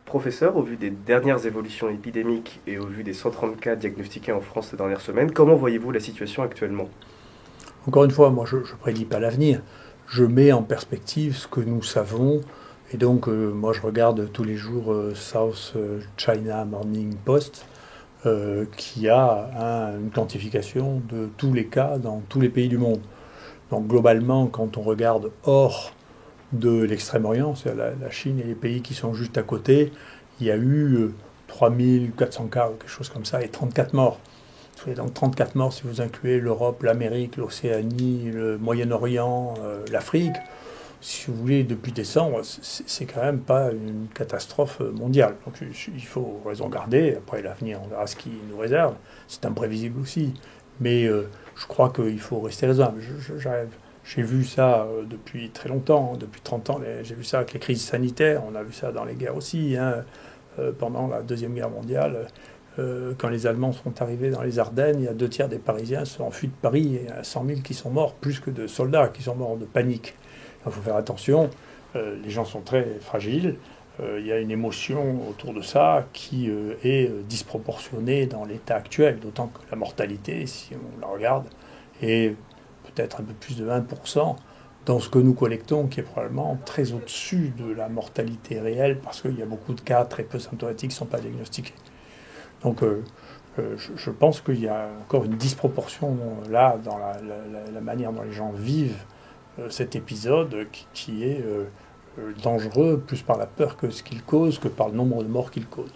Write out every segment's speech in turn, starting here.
Professeur, au vu des dernières évolutions épidémiques et au vu des 130 cas diagnostiqués en France ces dernières semaines, comment voyez-vous la situation actuellement? Encore une fois, moi je ne prédis pas l'avenir. Je mets en perspective ce que nous savons. Et donc, moi je regarde tous les jours South China Morning Post, qui a une quantification de tous les cas dans tous les pays du monde. Donc, globalement, quand on regarde hors de l'Extrême-Orient, c'est-à-dire la Chine et les pays qui sont juste à côté, il y a eu 3400 cas ou quelque chose comme ça et 34 morts. Donc 34 morts si vous incluez l'Europe, l'Amérique, l'Océanie, le Moyen-Orient, l'Afrique. Si vous voulez, depuis décembre, c'est quand même pas une catastrophe mondiale. Donc il faut raison garder. Après l'avenir, on verra ce qu'il nous réserve. C'est imprévisible aussi. Mais je crois qu'il faut rester raisonnable. J'ai vu ça depuis très longtemps, depuis 30 ans. J'ai vu ça avec les crises sanitaires. On a vu ça dans les guerres aussi, hein, pendant la Deuxième Guerre mondiale. Quand les Allemands sont arrivés dans les Ardennes, il y a 2 tiers des Parisiens sont enfuis de Paris et il y a 100 000 qui sont morts, plus que de soldats qui sont morts de panique. Il faut faire attention, les gens sont très fragiles, il y a une émotion autour de ça qui est disproportionnée dans l'état actuel, d'autant que la mortalité, si on la regarde, est peut-être un peu plus de 1% dans ce que nous collectons, qui est probablement très au-dessus de la mortalité réelle, parce qu'il y a beaucoup de cas très peu symptomatiques qui ne sont pas diagnostiqués. Donc je pense qu'il y a encore une disproportion là dans la manière dont les gens vivent cet épisode qui est dangereux plus par la peur que ce qu'il cause que par le nombre de morts qu'il cause.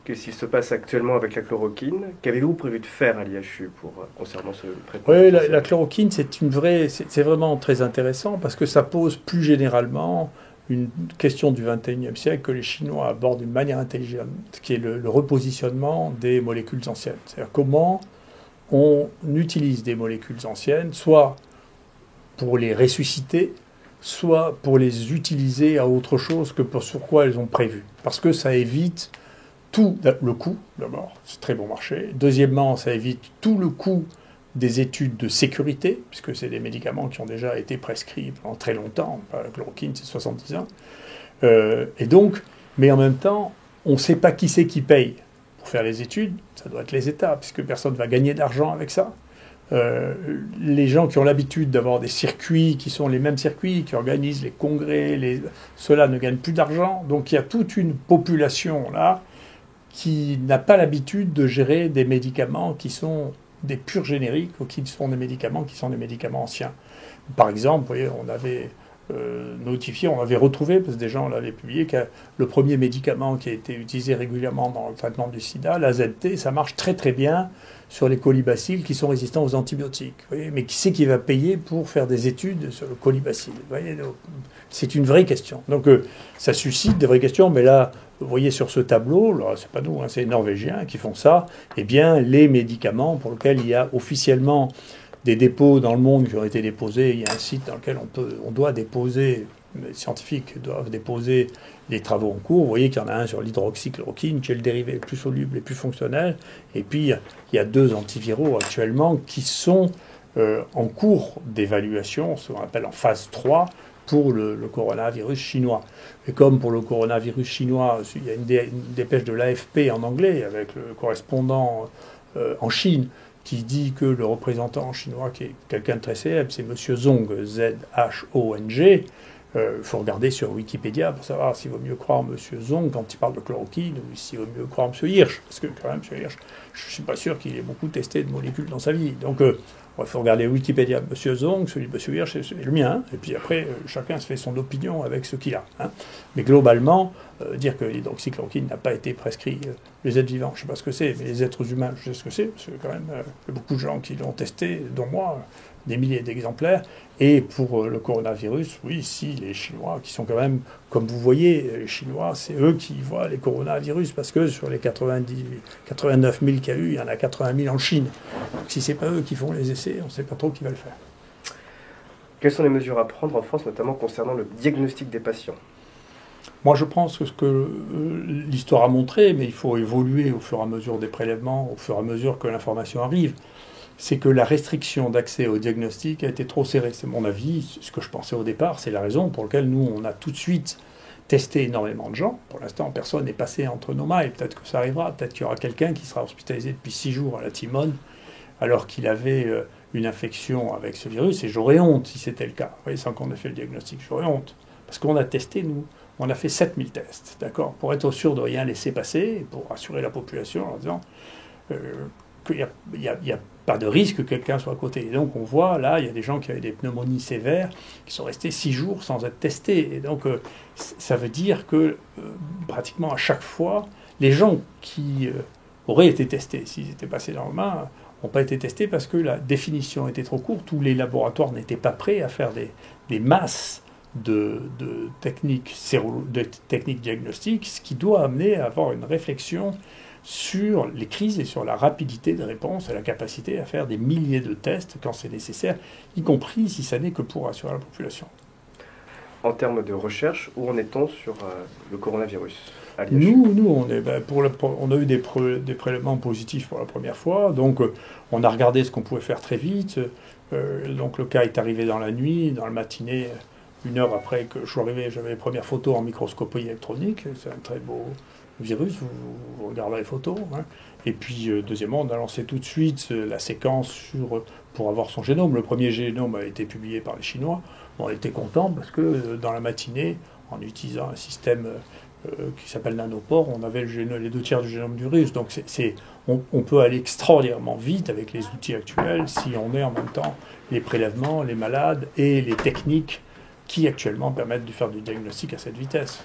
Qu'est-ce qui se passe actuellement avec la chloroquine? Qu'avez-vous prévu de faire à l'IHU concernant ce traitement? Oui, la chloroquine, c'est vraiment très intéressant parce que ça pose plus généralement une question du XXIe siècle que les Chinois abordent d'une manière intelligente, qui est le repositionnement des molécules anciennes. C'est-à-dire comment on utilise des molécules anciennes, soit pour les ressusciter, soit pour les utiliser à autre chose que sur quoi elles ont prévu. Parce que ça évite tout le coût, d'abord, c'est très bon marché. Deuxièmement, ça évite tout le coût des études de sécurité, puisque c'est des médicaments qui ont déjà été prescrits pendant très longtemps. La chloroquine, c'est 70 ans. Et donc, mais en même temps, on ne sait pas qui c'est qui paye. Pour faire les études, ça doit être les États, puisque personne ne va gagner d'argent avec ça. Les gens qui ont l'habitude d'avoir des circuits qui sont les mêmes circuits, qui organisent les congrès, ceux-là ne gagnent plus d'argent. Donc il y a toute une population là qui n'a pas l'habitude de gérer des médicaments qui sont des purs génériques ou qui sont des médicaments qui sont des médicaments anciens. Par exemple, vous voyez, on avait notifié, on avait retrouvé, parce que des gens l'avaient publié, que le premier médicament qui a été utilisé régulièrement dans le traitement du sida, l'AZT, ça marche très très bien sur les colibacilles qui sont résistants aux antibiotiques. Vous voyez, mais qui c'est qui va payer pour faire des études sur le colibacille? Vous voyez, c'est une vraie question. Donc ça suscite des vraies questions, mais là, vous voyez sur ce tableau, là, c'est pas nous, hein, c'est les Norvégiens qui font ça, eh bien les médicaments pour lesquels il y a officiellement des dépôts dans le monde qui ont été déposés, il y a un site dans lequel on doit déposer, les scientifiques doivent déposer les travaux en cours. Vous voyez qu'il y en a un sur l'hydroxychloroquine, qui est le dérivé le plus soluble et plus fonctionnel, et puis il y a 2 antiviraux actuellement qui sont en cours d'évaluation, ce qu'on appelle en phase 3, pour le coronavirus chinois. Et comme pour le coronavirus chinois, il y a une dépêche de l'AFP en anglais, avec le correspondant en Chine, qui dit que le représentant chinois, qui est quelqu'un de très célèbre, c'est M. Zhong, Z-H-O-N-G. Il faut regarder sur Wikipédia pour savoir s'il vaut mieux croire M. Zhong quand il parle de chloroquine ou s'il vaut mieux croire M. Hirsch. Parce que quand même, M. Hirsch, je ne suis pas sûr qu'il ait beaucoup testé de molécules dans sa vie. Donc il faut regarder Wikipédia de M. Zhong, celui de M. Hirsch et le mien. Et puis après, chacun se fait son opinion avec ce qu'il a. Hein. Mais globalement, dire que l'hydroxychloroquine n'a pas été prescrit les êtres vivants, je ne sais pas ce que c'est, mais les êtres humains, je sais ce que c'est, parce que quand même, il y a beaucoup de gens qui l'ont testé, dont moi, des milliers d'exemplaires. Et pour le coronavirus, oui, si, les Chinois, qui sont quand même, comme vous voyez, les Chinois, c'est eux qui voient les coronavirus, parce que sur les 89 000 qu'il y a eu, il y en a 80 000 en Chine. Donc si ce n'est pas eux qui font les essais, on ne sait pas trop qui va le faire. Quelles sont les mesures à prendre en France, notamment concernant le diagnostic des patients? Moi, je pense que ce que l'histoire a montré, mais il faut évoluer au fur et à mesure des prélèvements, au fur et à mesure que l'information arrive, c'est que la restriction d'accès au diagnostic a été trop serrée. C'est mon avis, ce que je pensais au départ, c'est la raison pour laquelle nous, on a tout de suite testé énormément de gens. Pour l'instant, personne n'est passé entre nos mains et peut-être que ça arrivera. Peut-être qu'il y aura quelqu'un qui sera hospitalisé depuis 6 jours à la Timone alors qu'il avait une infection avec ce virus. Et j'aurais honte si c'était le cas. Vous voyez, sans qu'on ait fait le diagnostic, j'aurais honte. Parce qu'on a testé, nous, on a fait 7000 tests, d'accord, pour être sûr de rien laisser passer, et pour rassurer la population en disant qu'il n'y a pas de risque que quelqu'un soit à côté. Et donc on voit, là, il y a des gens qui avaient des pneumonies sévères, qui sont restés 6 jours sans être testés. Et donc ça veut dire que pratiquement à chaque fois, les gens qui auraient été testés, s'ils étaient passés dans le main, n'ont pas été testés parce que la définition était trop courte, tous les laboratoires n'étaient pas prêts à faire des masses de techniques diagnostiques, ce qui doit amener à avoir une réflexion sur les crises et sur la rapidité de réponse et la capacité à faire des milliers de tests quand c'est nécessaire, y compris si ça n'est que pour rassurer la population. En termes de recherche, où en est-on sur le coronavirus à Liège? Nous, on a eu des prélèvements positifs pour la première fois, donc on a regardé ce qu'on pouvait faire très vite. Donc le cas est arrivé dans la nuit, dans la matinée. 1 heure après que je suis arrivé, j'avais les premières photos en microscopie électronique. C'est un très beau virus, vous regarderez les photos. Hein. Et puis, deuxièmement, on a lancé tout de suite la séquence pour avoir son génome. Le premier génome a été publié par les Chinois. On était contents parce que dans la matinée, en utilisant un système qui s'appelle Nanopore, on avait les 2 tiers du génome du virus. Donc on peut aller extraordinairement vite avec les outils actuels si on met en même temps les prélèvements, les malades et les techniques qui actuellement permettent de faire du diagnostic à cette vitesse.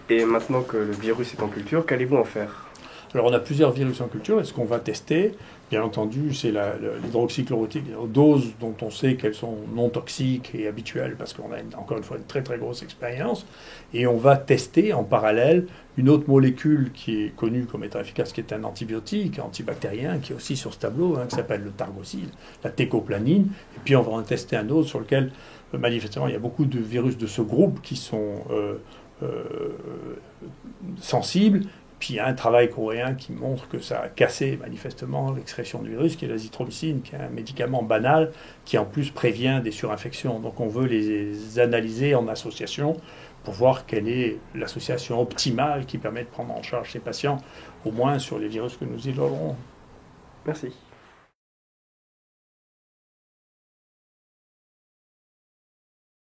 Et maintenant que le virus est en culture, qu'allez-vous en faire? Alors on a plusieurs virus en culture, et ce qu'on va tester, bien entendu, c'est l'hydroxychloroquine, aux doses dont on sait qu'elles sont non toxiques et habituelles, parce qu'on a encore une fois une très très grosse expérience, et on va tester en parallèle une autre molécule qui est connue comme étant efficace, qui est un antibiotique, antibactérien, qui est aussi sur ce tableau, qui s'appelle le Targocid, la técoplanine, et puis on va en tester un autre sur lequel, manifestement, il y a beaucoup de virus de ce groupe qui sont sensibles. Puis il y a un travail coréen qui montre que ça a cassé manifestement l'excrétion du virus, qui est l'azithromycine, qui est un médicament banal qui en plus prévient des surinfections. Donc on veut les analyser en association pour voir quelle est l'association optimale qui permet de prendre en charge ces patients, au moins sur les virus que nous isolerons. Merci.